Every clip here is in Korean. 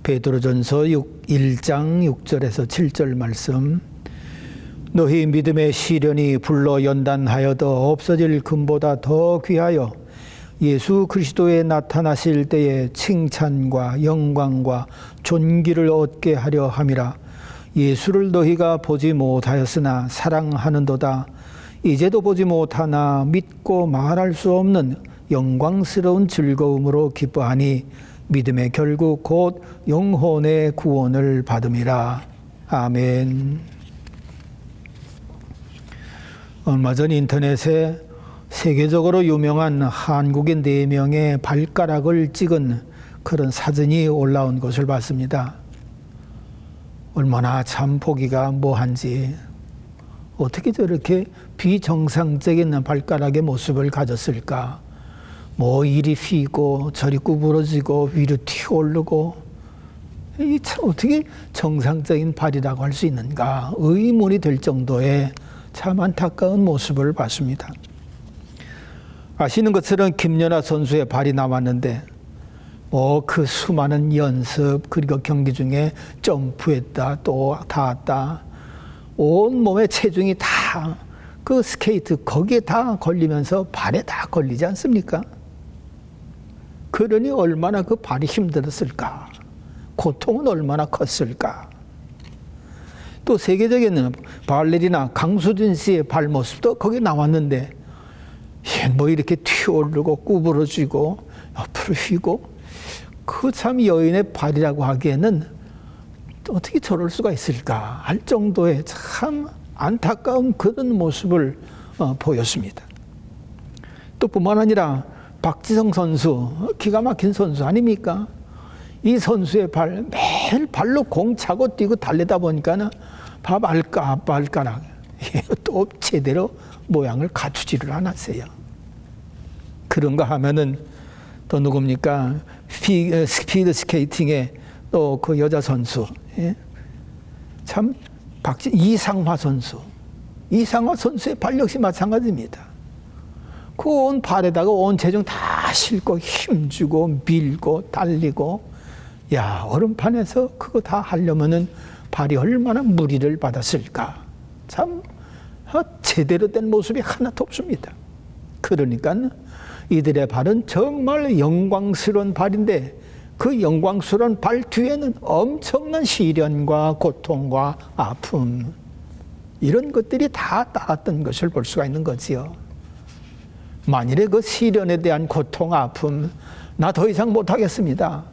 베드로전서 1장 6절에서 7절 말씀. 너희 믿음의 시련이 불러 연단하여도 없어질 금보다 더 귀하여 예수 그리스도에 나타나실 때에 칭찬과 영광과 존귀를 얻게 하려 함이라. 예수를 너희가 보지 못하였으나 사랑하는도다. 이제도 보지 못하나 믿고 말할 수 없는 영광스러운 즐거움으로 기뻐하니 믿음의 결국 곧 영혼의 구원을 받음이라. 아멘. 얼마 전 인터넷에 세계적으로 유명한 한국인 4명의 발가락을 찍은 그런 사진이 올라온 것을 봤습니다. 얼마나 참 보기가 뭐한지, 어떻게 저렇게 비정상적인 발가락의 모습을 가졌을까. 뭐 이리 휘고 저리 구부러지고 위로 튀어오르고, 이게 참 어떻게 정상적인 발이라고 할 수 있는가 의문이 될 정도의 참 안타까운 모습을 봤습니다. 아시는 것처럼 김연아 선수의 발이 나왔는데 그 수많은 연습 그리고 경기 중에 점프했다 또 닿았다, 온 몸의 체중이 다 그 스케이트 거기에 다 걸리면서 발에 다 걸리지 않습니까? 그러니 얼마나 그 발이 힘들었을까, 고통은 얼마나 컸을까. 또 세계적인 발레리나 강수진 씨의 발 모습도 거기 나왔는데 뭐 이렇게 튀어오르고 구부러지고 옆으로 휘고, 그 참 여인의 발이라고 하기에는 어떻게 저럴 수가 있을까 할 정도의 참 안타까운 그런 모습을 보였습니다. 또 뿐만 아니라 박지성 선수, 기가 막힌 선수 아닙니까? 이 선수의 발, 매일 발로 공 차고 뛰고 달리다 보니까는 발가락 또 제대로 모양을 갖추지를 않았어요. 그런가 하면은 또 누굽니까? 스피드 스케이팅의 또 그 여자 선수, 참 이상화 선수의 발 역시 마찬가지입니다. 그 온 발에다가 온 체중 다 싣고 힘주고 밀고 달리고, 야, 얼음판에서 그거 다 하려면은 발이 얼마나 무리를 받았을까. 참 제대로 된 모습이 하나도 없습니다. 그러니까 이들의 발은 정말 영광스러운 발인데 그 영광스러운 발 뒤에는 엄청난 시련과 고통과 아픔, 이런 것들이 다 따랐던 것을 볼 수가 있는 거지요. 만일에 그 시련에 대한 고통, 아픔, 나 더 이상 못하겠습니다,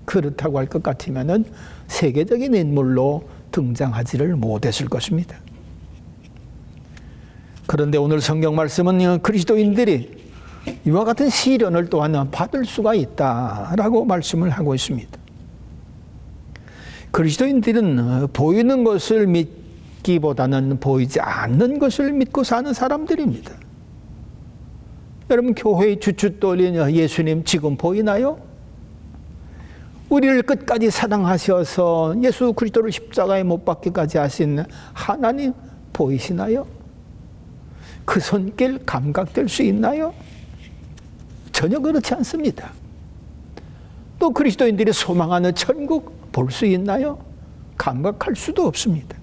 그렇다고 할 것 같으면은 세계적인 인물로 등장하지를 못했을 것입니다. 그런데 오늘 성경 말씀은 그리스도인들이 이와 같은 시련을 또한 받을 수가 있다라고 말씀을 하고 있습니다. 그리스도인들은 보이는 것을 믿기보다는 보이지 않는 것을 믿고 사는 사람들입니다. 여러분, 교회의 주춧 돌린 예수님 지금 보이나요? 우리를 끝까지 사랑하셔서 예수 그리스도를 십자가에 못 박기까지 하신 하나님 보이시나요? 그 손길 감각될 수 있나요? 전혀 그렇지 않습니다. 또 그리스도인들이 소망하는 천국 볼 수 있나요? 감각할 수도 없습니다.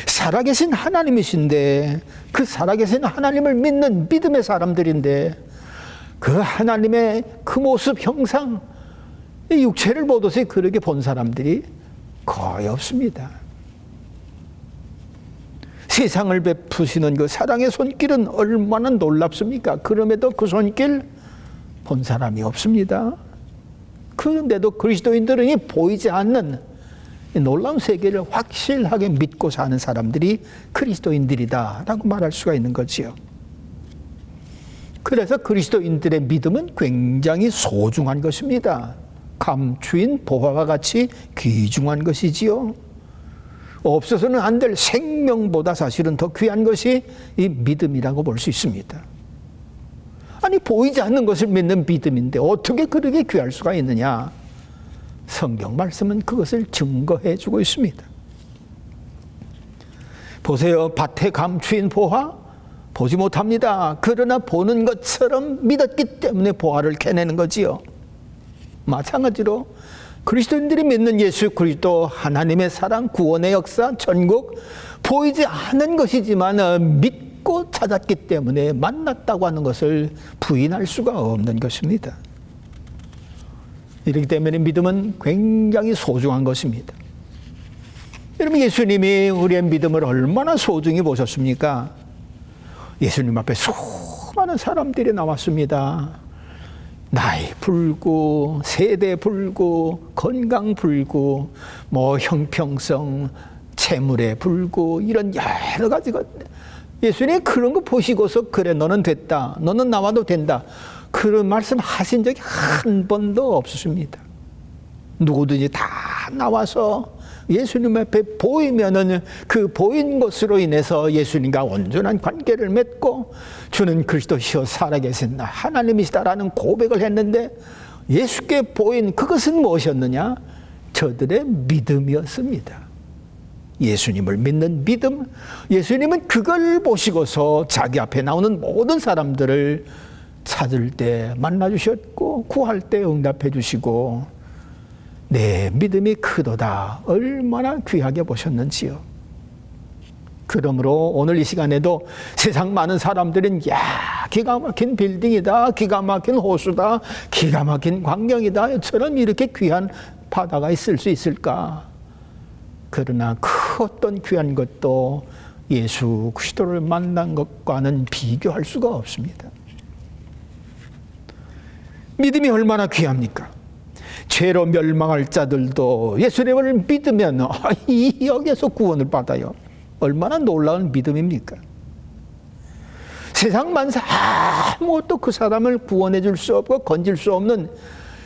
살아계신 하나님이신데, 그 살아계신 하나님을 믿는 믿음의 사람들인데, 그 하나님의 그 모습 형상, 이 육체를 보듯이 그렇게 본 사람들이 거의 없습니다. 세상을 베푸시는 그 사랑의 손길은 얼마나 놀랍습니까? 그럼에도 그 손길 본 사람이 없습니다. 그런데도 그리스도인들은 이 보이지 않는 놀라운 세계를 확실하게 믿고 사는 사람들이 그리스도인들이다라고 말할 수가 있는 거지요. 그래서 그리스도인들의 믿음은 굉장히 소중한 것입니다. 감추인 보화와 같이 귀중한 것이지요. 없어서는 안 될 생명보다 사실은 더 귀한 것이 이 믿음이라고 볼 수 있습니다. 아니, 보이지 않는 것을 믿는 믿음인데 어떻게 그렇게 귀할 수가 있느냐? 성경 말씀은 그것을 증거해 주고 있습니다. 보세요. 밭에 감추인 보화 보지 못합니다. 그러나 보는 것처럼 믿었기 때문에 보화를 캐내는 거지요. 마찬가지로 그리스도인들이 믿는 예수 그리스도, 하나님의 사랑, 구원의 역사, 천국, 보이지 않은 것이지만 믿고 찾았기 때문에 만났다고 하는 것을 부인할 수가 없는 것입니다. 이렇기 때문에 믿음은 굉장히 소중한 것입니다. 여러분, 예수님이 우리의 믿음을 얼마나 소중히 보셨습니까? 예수님 앞에 수많은 사람들이 나왔습니다. 나이 불구, 세대 불구, 건강 불구, 뭐 형평성, 재물에 불구, 이런 여러 가지가, 예수님 그런 거 보시고서 그래 너는 됐다, 너는 나와도 된다, 그런 말씀 하신 적이 한 번도 없으십니다. 누구든지 다 나와서 예수님 앞에 보이면은 그 보인 것으로 인해서 예수님과 온전한 관계를 맺고 주는 그리스도시여 살아계신 하나님이시다라는 고백을 했는데, 예수께 보인 그것은 무엇이었느냐? 저들의 믿음이었습니다. 예수님을 믿는 믿음. 예수님은 그걸 보시고서 자기 앞에 나오는 모든 사람들을 찾을 때 만나주셨고, 구할 때 응답해 주시고, 내 믿음이 크도다, 얼마나 귀하게 보셨는지요. 그러므로 오늘 이 시간에도 세상 많은 사람들은 기가 막힌 빌딩이다, 기가 막힌 호수다, 기가 막힌 광경이다, 저런 이렇게 귀한 바다가 있을 수 있을까? 그러나 그 어떤 귀한 것도 예수 그리스도를 만난 것과는 비교할 수가 없습니다. 믿음이 얼마나 귀합니까? 죄로 멸망할 자들도 예수님을 믿으면 여기에서 구원을 받아요. 얼마나 놀라운 믿음입니까? 세상 만사 아무것도 그 사람을 구원해 줄 수 없고 건질 수 없는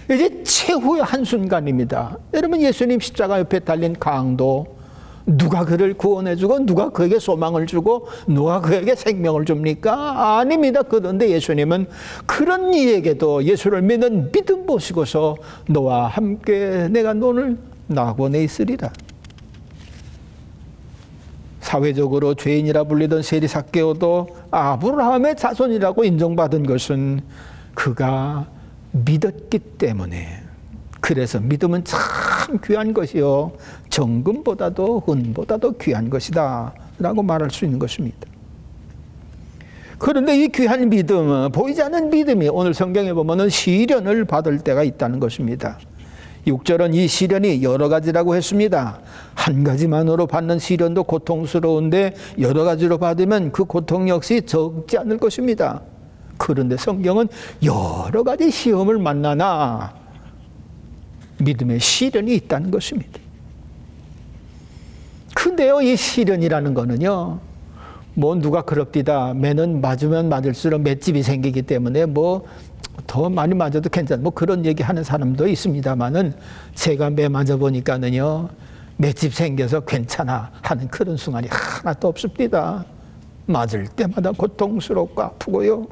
이제 최후의 한순간입니다. 여러분, 예수님 십자가 옆에 달린 강도, 누가 그를 구원해 주고 누가 그에게 소망을 주고 누가 그에게 생명을 줍니까? 아닙니다. 그런데 예수님은 그런 이에게도 예수를 믿는 믿음 보시고서 너와 함께 내가 너를 낙원에 있으리라. 사회적으로 죄인이라 불리던 세리삭개오도 아브라함의 자손이라고 인정받은 것은 그가 믿었기 때문에, 그래서 믿음은 참 귀한 것이요 정금보다도 은보다도 귀한 것이다 라고 말할 수 있는 것입니다. 그런데 이 귀한 믿음, 보이지 않는 믿음이 오늘 성경에 보면은 시련을 받을 때가 있다는 것입니다. 6절은 이 시련이 여러 가지라고 했습니다. 한 가지만으로 받는 시련도 고통스러운데 여러 가지로 받으면 그 고통 역시 적지 않을 것입니다. 그런데 성경은 여러 가지 시험을 만나나 믿음의 시련이 있다는 것입니다. 근데요, 이 시련이라는 거는요, 뭐 누가 그럽디다, 매는 맞으면 맞을수록 맷집이 생기기 때문에 뭐 더 많이 맞아도 괜찮아, 뭐 그런 얘기 하는 사람도 있습니다만은, 제가 매 맞아 보니까는요, 맷집 생겨서 괜찮아 하는 그런 순간이 하나도 없습니다. 맞을 때마다 고통스럽고 아프고요.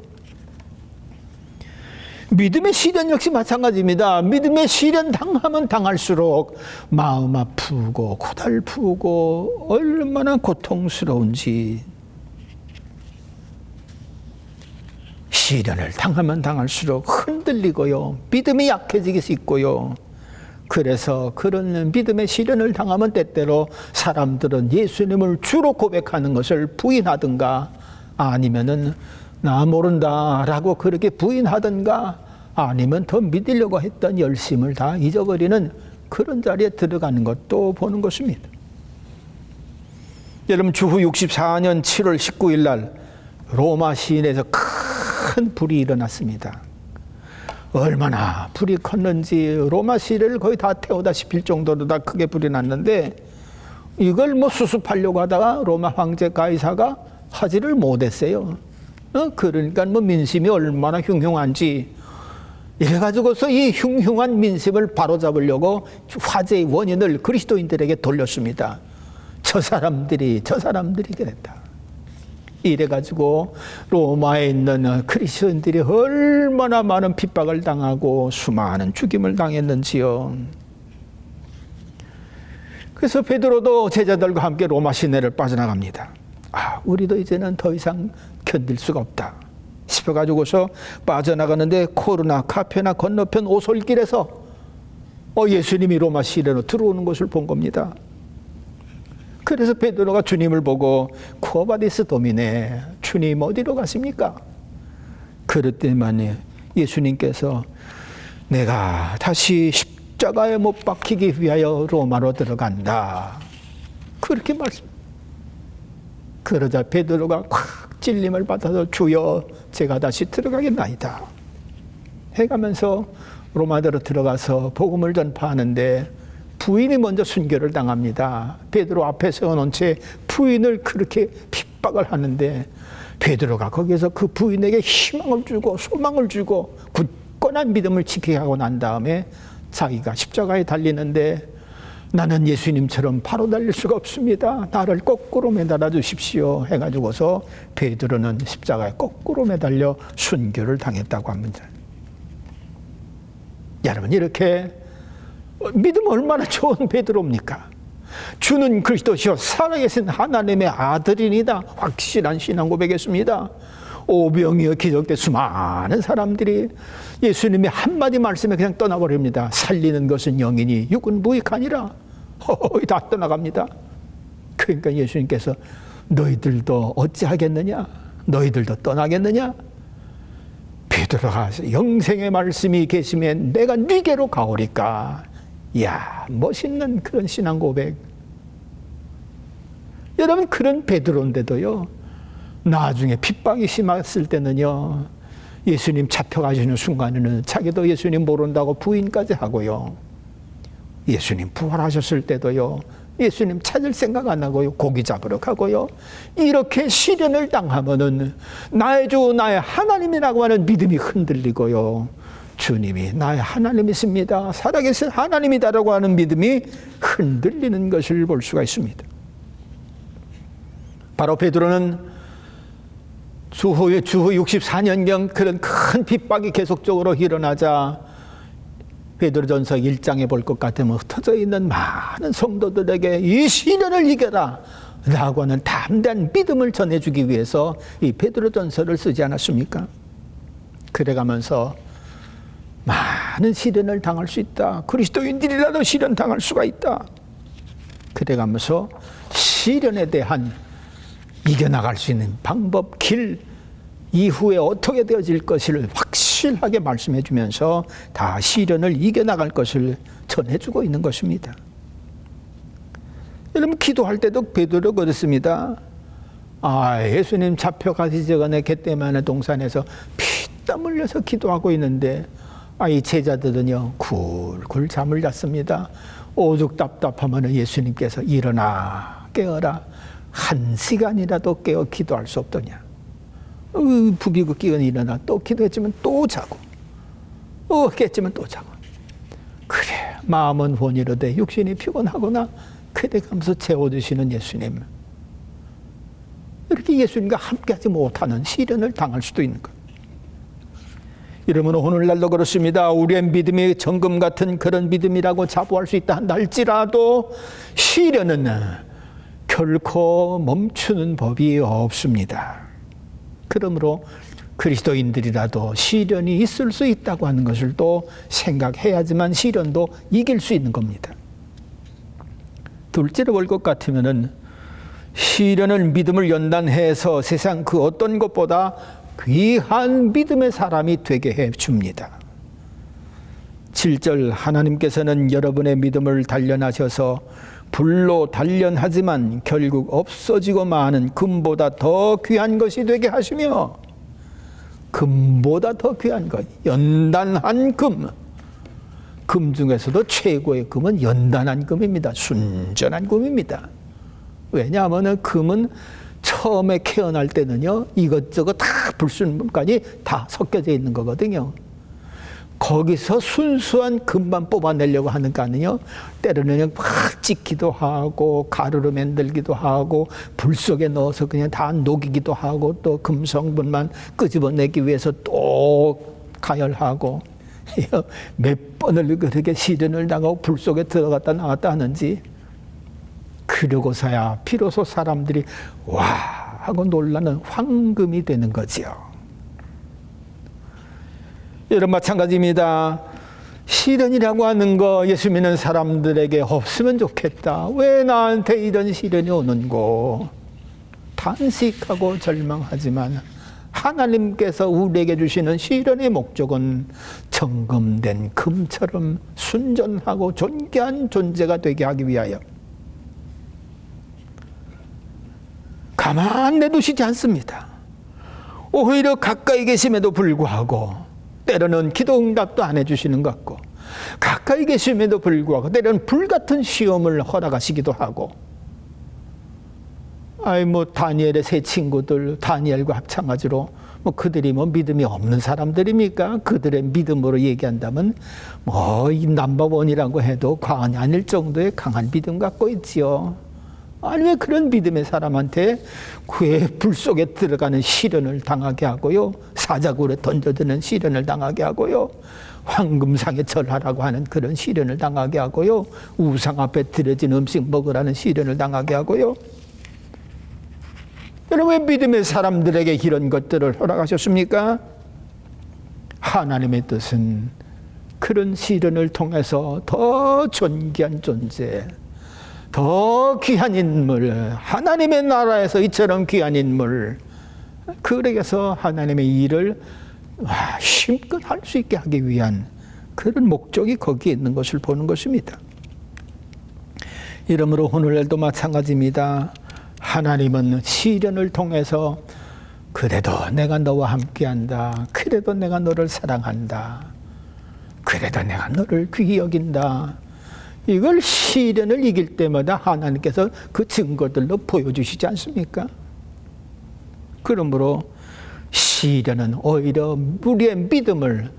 믿음의 시련 역시 마찬가지입니다. 믿음의 시련 당하면 당할수록 마음 아프고 고달프고 얼마나 고통스러운지, 시련을 당하면 당할수록 흔들리고요, 믿음이 약해지기 있고요. 그래서 그런 믿음의 시련을 당하면 때때로 사람들은 예수님을 주로 고백하는 것을 부인하든가, 아니면은 나 모른다라고 그렇게 부인하든가, 아니면 더 믿으려고 했던 열심을 다 잊어버리는 그런 자리에 들어가는 것도 보는 것입니다. 여러분, 주후 64년 7월 19일 날 로마 시내에서 큰 불이 일어났습니다. 얼마나 불이 컸는지 로마 시내를 거의 다 태우다시피 정도로 다 크게 불이 났는데, 이걸 뭐 수습하려고 하다가 로마 황제 가이사가 하지를 못했어요. 그러니까 뭐 민심이 얼마나 흉흉한지, 이래가지고서 이 흉흉한 민심을 바로잡으려고 화제의 원인을 그리스도인들에게 돌렸습니다. 저 사람들이 그랬다. 이래가지고 로마에 있는 그리스도인들이 얼마나 많은 핍박을 당하고 수많은 죽임을 당했는지요. 그래서 베드로도 제자들과 함께 로마 시내를 빠져나갑니다. 우리도 이제는 더 이상 견딜 수가 없다 싶어가지고서 빠져나가는데, 코르나 카페나 건너편 오솔길에서 예수님이 로마 시내로 들어오는 것을 본 겁니다. 그래서 베드로가 주님을 보고 쿠어바디스 도미네, 주님 어디로 가십니까? 그랬더니 예수님께서 내가 다시 십자가에 못 박히기 위하여 로마로 들어간다. 그렇게 말씀. 그러자 베드로가 콱 찔림을 받아서 주여 제가 다시 들어가겠나이다 해가면서 로마로 들어가서 복음을 전파하는데 부인이 먼저 순교를 당합니다. 베드로 앞에 세워놓은 채 부인을 그렇게 핍박을 하는데 베드로가 거기에서 그 부인에게 희망을 주고 소망을 주고 굳건한 믿음을 지키게 하고 난 다음에 자기가 십자가에 달리는데 나는 예수님처럼 바로 달릴 수가 없습니다. 나를 거꾸로 매달아 주십시오 해가지고서 베드로는 십자가에 거꾸로 매달려 순교를 당했다고 합니다. 여러분 이렇게 믿음 얼마나 좋은 베드로입니까? 주는 그리스도시요 살아계신 하나님의 아들이니다 확실한 신앙 고백했습니다. 오병이어 기적 때 수많은 사람들이 예수님의 한마디 말씀에 그냥 떠나버립니다. 살리는 것은 영이니 육은 무익하니라. 다 떠나갑니다. 그러니까 예수님께서 너희들도 어찌하겠느냐? 너희들도 떠나겠느냐? 베드로가 영생의 말씀이 계시에 내가 네게로 가오리까. 이야, 멋있는 그런 신앙 고백. 여러분 그런 베드로인데도요 나중에 핍박이 심했을 때는요 예수님 잡혀가시는 순간에는 자기도 예수님 모른다고 부인까지 하고요, 예수님 부활하셨을 때도요 예수님 찾을 생각 안 하고요 고기 잡으러 가고요, 이렇게 시련을 당하면은 나의 주 나의 하나님이라고 하는 믿음이 흔들리고요, 주님이 나의 하나님이십니다, 살아계신 하나님이다라고 하는 믿음이 흔들리는 것을 볼 수가 있습니다. 바로 베드로는 주후 64년경 그런 큰 핍박이 계속적으로 일어나자 베드로전서 1장에 볼 것 같으면 흩어져 있는 많은 성도들에게 이 시련을 이겨라 라고 하는 담대한 믿음을 전해주기 위해서 이 베드로전서를 쓰지 않았습니까? 그래가면서 많은 시련을 당할 수 있다. 그리스도인들이라도 시련 당할 수가 있다. 그래가면서 시련에 대한 이겨나갈 수 있는 방법, 길, 이후에 어떻게 되어질 것을 확실하게 말씀해 주면서 다 시련을 이겨나갈 것을 전해주고 있는 것입니다. 여러분 기도할 때도 베드로 그렇습니다. 예수님 잡혀가기 전에 겟세마네 동산에서 피땀 흘려서 기도하고 있는데 이 제자들은요 굴굴 잠을 잤습니다. 오죽 답답하면 예수님께서 일어나 깨어라. 1시간이라도 깨어 기도할 수 없더냐. 부비고 끼어는 일어나 또 기도했지만 또 자고 깼지만 또 자고. 그래 마음은 혼이로되 육신이 피곤하구나. 그래가면서 재워주시는 예수님. 이렇게 예수님과 함께하지 못하는 시련을 당할 수도 있는 것. 이러면 오늘날도 그렇습니다. 우리의 믿음이 정금 같은 그런 믿음이라고 자부할 수 있다 한다 할지라도 시련은 결코 멈추는 법이 없습니다. 그러므로 그리스도인들이라도 시련이 있을 수 있다고 하는 것을 또 생각해야지만 시련도 이길 수 있는 겁니다. 둘째로 볼 것 같으면은 시련을 믿음을 연단해서 세상 그 어떤 것보다 귀한 믿음의 사람이 되게 해 줍니다. 7절 하나님께서는 여러분의 믿음을 단련하셔서 불로 단련하지만 결국 없어지고 마는 금보다 더 귀한 것이 되게 하시며, 금보다 더 귀한 것, 연단한 금. 금 중에서도 최고의 금은 연단한 금입니다. 순전한 금입니다. 왜냐하면 금은 처음에 태어날 때는요 이것저것 다 불순물까지 다 섞여져 있는 거거든요. 거기서 순수한 금만 뽑아내려고 하는 거 아니에요. 때로는 막 찍기도 하고 가루로 만들기도 하고 불 속에 넣어서 그냥 다 녹이기도 하고 또 금 성분만 끄집어내기 위해서 또 가열하고 몇 번을 그렇게 시련을 당하고 불 속에 들어갔다 나왔다 하는지. 그러고서야 비로소 사람들이 와 하고 놀라는 황금이 되는 거지요. 여러분 마찬가지입니다. 시련이라고 하는 거 예수 믿는 사람들에게 없으면 좋겠다. 왜 나한테 이런 시련이 오는고? 탄식하고 절망하지만 하나님께서 우리에게 주시는 시련의 목적은 정금된 금처럼 순전하고 존귀한 존재가 되게 하기 위하여 가만 내두시지 않습니다. 오히려 가까이 계심에도 불구하고 때로는 기도 응답도 안 해주시는 것 같고 가까이 계심에도 불구하고 때로는 불같은 시험을 허락하시기도 하고 다니엘의 세 친구들 다니엘과 합창하지로 그들이 믿음이 없는 사람들입니까? 그들의 믿음으로 얘기한다면 이 넘버원이라고 해도 과언이 아닐 정도의 강한 믿음 갖고 있지요. 아니 왜 그런 믿음의 사람한테 왜 불 속에 들어가는 시련을 당하게 하고요, 사자굴에 던져드는 시련을 당하게 하고요, 황금상에 절하라고 하는 그런 시련을 당하게 하고요, 우상 앞에 드려진 음식 먹으라는 시련을 당하게 하고요. 여러분 왜 믿음의 사람들에게 이런 것들을 허락하셨습니까? 하나님의 뜻은 그런 시련을 통해서 더 존귀한 존재, 더 귀한 인물, 하나님의 나라에서 이처럼 귀한 인물, 그에게서 하나님의 일을 힘껏 할 수 있게 하기 위한 그런 목적이 거기에 있는 것을 보는 것입니다. 이러므로 오늘날도 마찬가지입니다. 하나님은 시련을 통해서 그래도 내가 너와 함께한다, 그래도 내가 너를 사랑한다, 그래도 내가 너를 귀히 여긴다, 이걸 시련을 이길 때마다 하나님께서 그 증거들로 보여주시지 않습니까? 그러므로 시련은 오히려 우리의 믿음을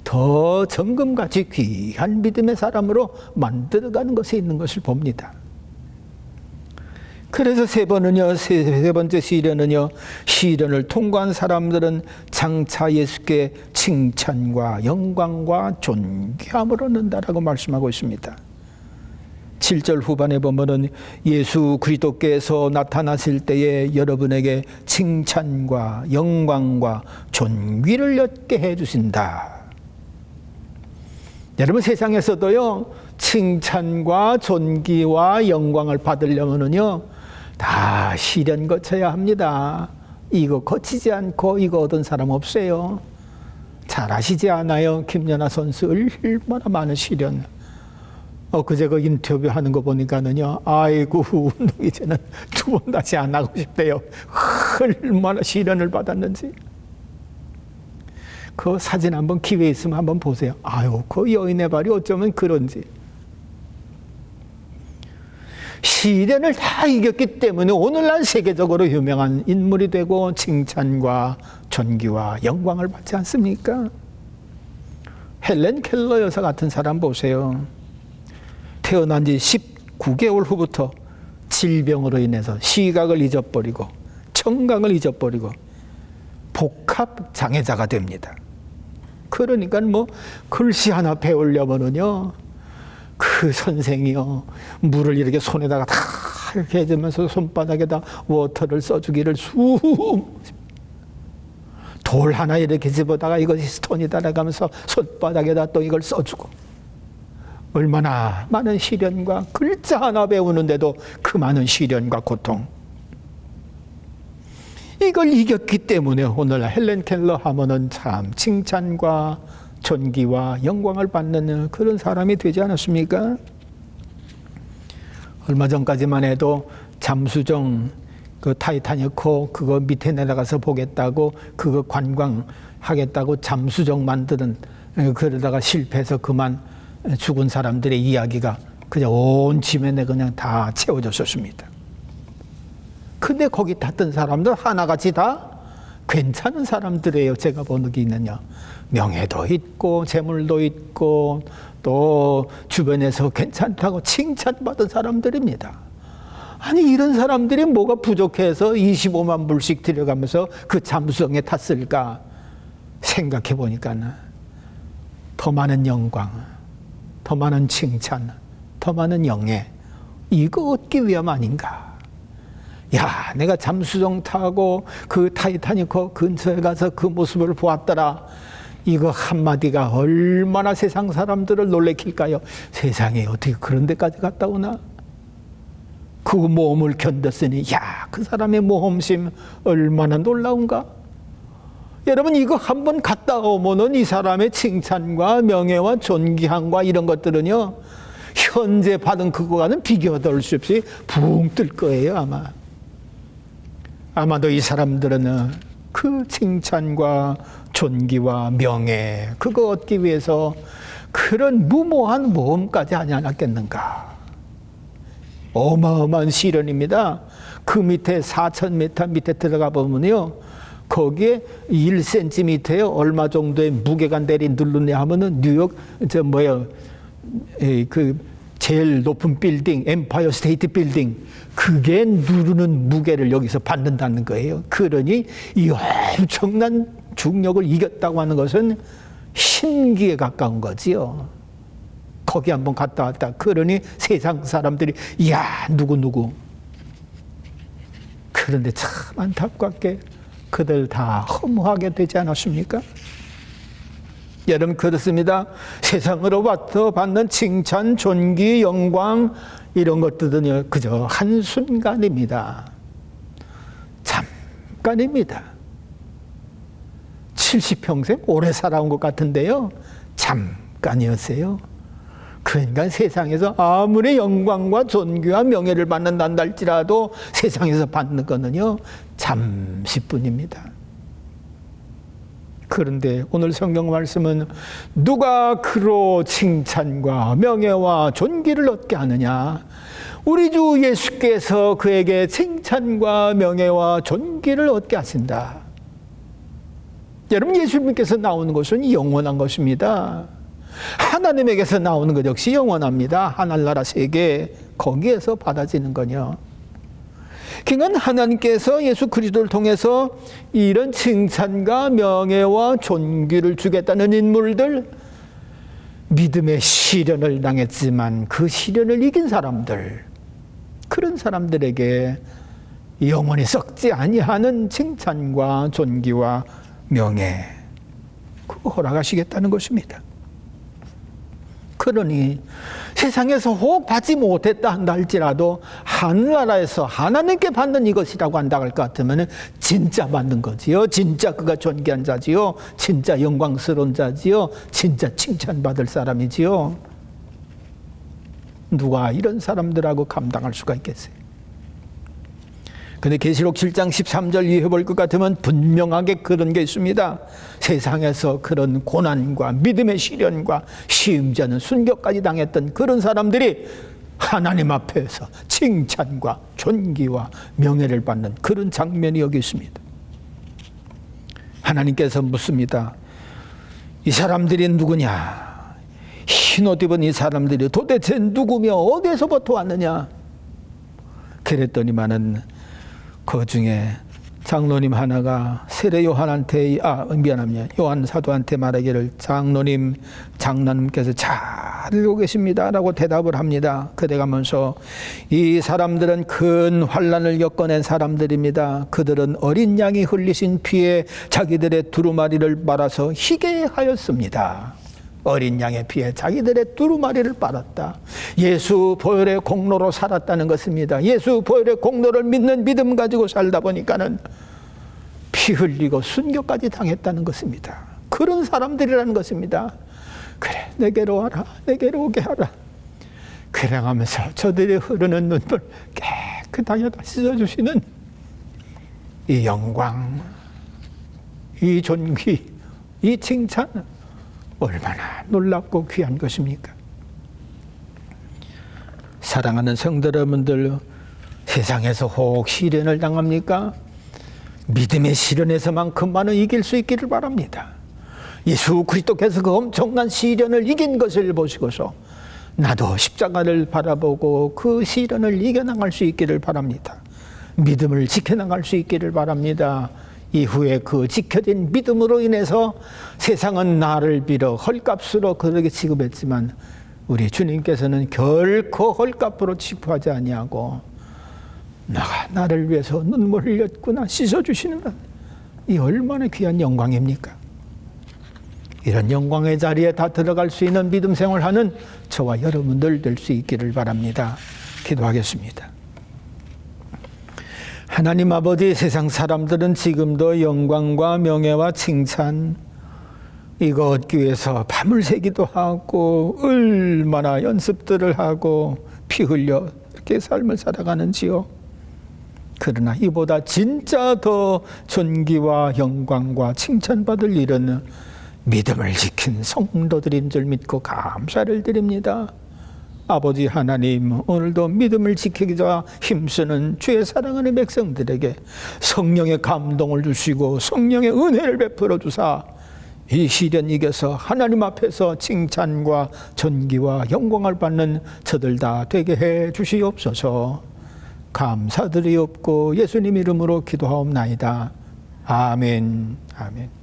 더 정금같이 귀한 믿음의 사람으로 만들어가는 것에 있는 것을 봅니다. 그래서 세 번째 시련은요, 시련을 통과한 사람들은 장차 예수께 칭찬과 영광과 존귀함을 얻는다라고 말씀하고 있습니다. 7절 후반에 보면은 예수 그리스도께서 나타나실 때에 여러분에게 칭찬과 영광과 존귀를 얻게 해주신다. 여러분 세상에서도요, 칭찬과 존귀와 영광을 받으려면은요, 다 시련 거쳐야 합니다. 이거 거치지 않고 이거 얻은 사람 없어요. 잘 아시지 않아요? 김연아 선수 얼마나 많은 시련. 그제 그 인터뷰 하는 거 보니까는요, 아이고, 운동 이제는 2번 다시 안 하고 싶대요. 얼마나 시련을 받았는지. 그 사진 한번 기회 있으면 한번 보세요. 아유, 그 여인의 발이 어쩌면 그런지. 시련을 다 이겼기 때문에 오늘날 세계적으로 유명한 인물이 되고 칭찬과 존귀와 영광을 받지 않습니까? 헬렌 켈러 여사 같은 사람 보세요. 태어난 지 19개월 후부터 질병으로 인해서 시각을 잊어버리고 청각을 잊어버리고 복합 장애자가 됩니다. 그러니까 글씨 하나 배우려면은요, 그 선생이요, 물을 이렇게 손에다가 다 이렇게 해주면서 손바닥에다 워터를 써주기를 돌 하나 이렇게 집어다가 이것이 스톤이다 라면서 손바닥에다 또 이걸 써주고, 얼마나 많은 시련과 글자 하나 배우는데도 그 많은 시련과 고통, 이걸 이겼기 때문에 오늘 헬렌 켈러 하면은 참 칭찬과 존귀와 영광을 받는 그런 사람이 되지 않았습니까? 얼마 전까지만 해도 잠수정 그 타이타닉호 그거 밑에 내려가서 보겠다고 그거 관광하겠다고 잠수정 만드는, 그러다가 실패해서 그만 죽은 사람들의 이야기가 그냥 온 지면에 그냥 다 채워졌었습니다. 근데 거기 탔던 사람들 하나같이 다 괜찮은 사람들이에요. 제가 보기에는요, 명예도 있고 재물도 있고 또 주변에서 괜찮다고 칭찬받은 사람들입니다. 아니 이런 사람들이 뭐가 부족해서 25만 불씩 들여가면서 그 잠수정에 탔을까 생각해 보니까는 더 많은 영광, 더 많은 칭찬, 더 많은 영예, 이거 얻기 위함 아닌가. 야, 내가 잠수정 타고 그 타이타닉호 근처에 가서 그 모습을 보았더라. 이거 한마디가 얼마나 세상 사람들을 놀래킬까요? 세상에 어떻게 그런 데까지 갔다 오나? 그 모험을 견뎠으니 야, 그 사람의 모험심 얼마나 놀라운가? 여러분, 이거 한번 갔다 오면은 이 사람의 칭찬과 명예와 존귀함과 이런 것들은요, 현재 받은 그거와는 비교될 수 없이 붕 뜰 거예요, 아마. 아마도 이 사람들은 그 칭찬과 존귀와 명예, 그거 얻기 위해서 그런 무모한 모험까지 하지 않았겠는가. 어마어마한 시련입니다. 그 밑에 4,000m 밑에 들어가 보면요, 거기에 1cm에 얼마 정도의 무게가 누르냐 하면은 뉴욕 그 제일 높은 빌딩, 엠파이어 스테이트 빌딩, 그게 누르는 무게를 여기서 받는다는 거예요. 그러니 이 엄청난 중력을 이겼다고 하는 것은 신기에 가까운 거지요. 거기 한번 갔다 왔다. 그러니 세상 사람들이 야, 누구. 그런데 참 안타깝게 그들 다 허무하게 되지 않았습니까? 여러분, 그렇습니다. 세상으로부터 받는 칭찬, 존귀, 영광 이런 것들은 그저 한순간입니다. 잠깐입니다. 70평생 오래 살아온 것 같은데요, 잠깐이었어요. 그러니까 세상에서 아무리 영광과 존귀와 명예를 받는다 할지라도 세상에서 받는 거는요, 잠시뿐입니다. 그런데 오늘 성경 말씀은 누가 그로 칭찬과 명예와 존귀를 얻게 하느냐? 우리 주 예수께서 그에게 칭찬과 명예와 존귀를 얻게 하신다. 여러분, 예수님께서 나오는 것은 영원한 것입니다. 하나님에게서 나오는 것 역시 영원합니다. 하늘나라 세계, 거기에서 받아지는 거요. 그러니까 하나님께서 예수 그리스도를 통해서 이런 칭찬과 명예와 존귀를 주겠다는 인물들, 믿음의 시련을 당했지만 그 시련을 이긴 사람들, 그런 사람들에게 영원히 썩지 아니하는 칭찬과 존귀와 명예, 그거 허락하시겠다는 것입니다. 그러니 세상에서 혹 받지 못했다 한다 할지라도 하늘나라에서 하나님께 받는 이것이라고 한다 할 것 같으면 진짜 받는 거지요. 진짜 그가 존귀한 자지요. 진짜 영광스러운 자지요. 진짜 칭찬받을 사람이지요. 누가 이런 사람들하고 감당할 수가 있겠어요? 근데 계시록 7장 13절 이해 볼 것 같으면 분명하게 그런 게 있습니다. 세상에서 그런 고난과 믿음의 시련과 심지 않은 순교까지 당했던 그런 사람들이 하나님 앞에서 칭찬과 존귀와 명예를 받는 그런 장면이 여기 있습니다. 하나님께서 묻습니다. 이 사람들이 누구냐? 흰옷 입은 이 사람들이 도대체 누구며 어디에서부터 왔느냐? 그랬더니만은 그 중에 장로님 하나가 세례 요한한테, 요한 사도한테 말하기를 장로님께서 잘 알고 계십니다 라고 대답을 합니다. 그래가면서 이 사람들은 큰 환난을 겪어낸 사람들입니다. 그들은 어린 양이 흘리신 피에 자기들의 두루마리를 빨아서 희게 하였습니다. 어린 양의 피에 자기들의 두루마리를 빨았다. 예수 보혈의 공로로 살았다는 것입니다. 예수 보혈의 공로를 믿는 믿음 가지고 살다 보니까는 피 흘리고 순교까지 당했다는 것입니다. 그런 사람들이라는 것입니다. 그래, 내게로 와라, 내게로 오게 하라. 그래 하면서 저들이 흐르는 눈물 깨끗하게 다 씻어주시는 이 영광, 이 존귀, 이 칭찬, 얼마나 놀랍고 귀한 것입니까? 사랑하는 성도 여러분들, 세상에서 혹 시련을 당합니까? 믿음의 시련에서만큼만은 이길 수 있기를 바랍니다. 예수 그리스도께서 그 엄청난 시련을 이긴 것을 보시고서 나도 십자가를 바라보고 그 시련을 이겨나갈 수 있기를 바랍니다. 믿음을 지켜나갈 수 있기를 바랍니다. 이후에 그 지켜진 믿음으로 인해서 세상은 나를 빌어 헐값으로 그렇게 취급했지만 우리 주님께서는 결코 헐값으로 취급하지 아니하고 너가 나를 위해서 눈물을 흘렸구나 씻어주시는 것, 이 얼마나 귀한 영광입니까? 이런 영광의 자리에 다 들어갈 수 있는 믿음 생활하는 저와 여러분들 될 수 있기를 바랍니다. 기도하겠습니다. 하나님 아버지, 세상 사람들은 지금도 영광과 명예와 칭찬 이거 얻기 위해서 밤을 새기도 하고 얼마나 연습들을 하고 피 흘려 이렇게 삶을 살아가는지요. 그러나 이보다 진짜 더 존귀와 영광과 칭찬받을 일은 믿음을 지킨 성도들인 줄 믿고 감사를 드립니다. 아버지 하나님, 오늘도 믿음을 지키기자 힘쓰는 주의 사랑하는 백성들에게 성령의 감동을 주시고 성령의 은혜를 베풀어 주사 이 시련 이겨서 하나님 앞에서 칭찬과 존귀와 영광을 받는 저들 다 되게 해 주시옵소서. 감사드리옵고 예수님 이름으로 기도하옵나이다. 아멘. 아멘.